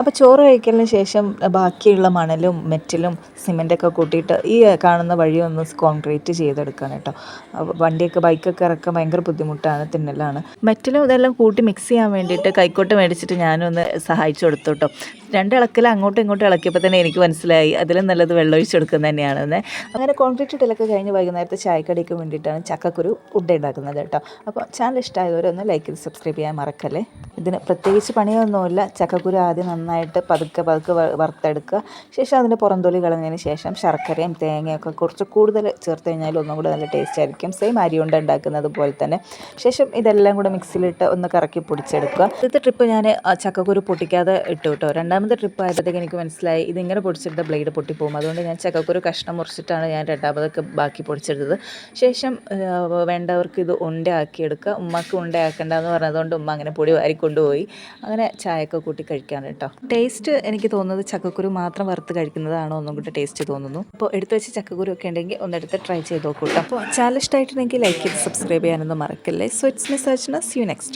അപ്പോൾ ചോറ് കഴിക്കലിന് ശേഷം ബാക്കിയുള്ള മണലും മെറ്റലും സിമെൻറ്റൊക്കെ കൂട്ടിയിട്ട് ഈ കാണുന്ന വഴി ഒന്ന് കോൺക്രീറ്റ് ചെയ്തെടുക്കുകയാണ് കേട്ടോ. വണ്ടിയൊക്കെ ബൈക്കൊക്കെ ഇറക്കാൻ ഭയങ്കര ബുദ്ധിമുട്ടാണ്, തിന്നലാണ്. മെറ്റലും ഇതെല്ലാം കൂട്ടി മിക്സ് ചെയ്യാൻ വേണ്ടിയിട്ട് കൈക്കോട്ട് മേടിച്ചിട്ട് ഞാനൊന്ന് സഹായിച്ചു കൊടുത്തു കേട്ടോ. ഇളക്കൽ അങ്ങോട്ടും ഇങ്ങോട്ടും ഇളക്കിയപ്പോൾ തന്നെ എനിക്ക് മനസ്സിലായി അതിലും നല്ലത് വെള്ളമൊഴിച്ചെടുക്കുന്നത് തന്നെയാണെന്ന്. അങ്ങനെ കോൺക്രീറ്റ് ഇടലൊക്കെ കഴിഞ്ഞ് വൈകുന്നേരത്തെ ചായക്കടിക്ക് വേണ്ടിയിട്ടാണ് ചക്കക്കുരു ഉണ്ട ഉണ്ടാക്കുന്നത് കേട്ടോ. അപ്പോൾ ചാനൽ ഇഷ്ടമായവരൊന്ന് ലൈക്ക് ചെയ്ത് സബ്സ്ക്രൈബ് ചെയ്യാൻ മറക്കല്ലേ. ഇതിന് പ്രത്യേകിച്ച് പണിയൊന്നുമില്ല. ചക്കക്കുരു ആദ്യം നന്നായിട്ട് പതുക്കെ വറുത്തെടുക്കുക. ശേഷം അതിൻ്റെ പുറംതൊലി കളഞ്ഞതിന് ശേഷം ശർക്കരയും തേങ്ങയൊക്കെ കുറച്ച് കൂടുതൽ ചേർത്ത് കഴിഞ്ഞാൽ ഒന്നും കൂടെ നല്ല ടേസ്റ്റ് ആയിരിക്കും. സെയിം അരി കൊണ്ട് ഉണ്ടാക്കുന്നത് പോലെ തന്നെ. ശേഷം ഇതെല്ലാം കൂടെ മിക്സിയിലിട്ട് ഒന്ന് കറക്കി പൊടിച്ചെടുക്കുക. ആദ്യത്തെ ട്രിപ്പ് ഞാൻ ചക്കക്കുരു പൊട്ടിക്കാതെ ഇട്ടു കേട്ടോ. രണ്ടാമത്തെ ട്രിപ്പ് ആയപ്പോഴത്തേക്ക് എനിക്ക് മനസ്സിലായി ഇതിങ്ങനെ പൊടിച്ചെടുത്ത ബ്ലേഡ് പൊട്ടിപ്പോകും. അതുകൊണ്ട് ഞാൻ ചക്കക്കുരു കഷ്ണം മുറിച്ചിട്ടാണ് ഞാൻ രണ്ടാമതൊക്കെ ബാക്കി പൊടിച്ചെടുത്തത്. ശേഷം വേണ്ടവർക്ക് ഇത് ഉണ്ടയാക്കിയെടുക്കുക. ഉമ്മക്ക് ഉണ്ടയാക്കണ്ടെന്ന് പറഞ്ഞതുകൊണ്ട് ഉമ്മ അങ്ങനെ പൊടി വാരി കൊണ്ടുപോയി. അങ്ങനെ ചായയൊക്കെ കൂട്ടി കഴിക്കാൻ കേട്ടോ. ടേസ്റ്റ് എനിക്ക് തോന്നുന്നത് ചക്കക്കുരു മാത്രം വറുത്ത് കഴിക്കുന്നതാണോ ഒന്നും കൂടി ടേസ്റ്റ് തോന്നുന്നു. അപ്പോൾ എടുത്ത് വെച്ച് ചക്കക്കുരു ഒക്കെ ഉണ്ടെങ്കിൽ ഒന്നെടുത്ത് ട്രൈ ചെയ്ത് നോക്കൂ കേട്ടോ. അപ്പോൾ ചാനൽ ഇഷ്ടമായിട്ടുണ്ടെങ്കിൽ ലൈക്ക് ചെയ്ത് സബ്സ്ക്രൈബ് ചെയ്യാനൊന്നും മറക്കല്ലേ. So it's my Sajana. See you next.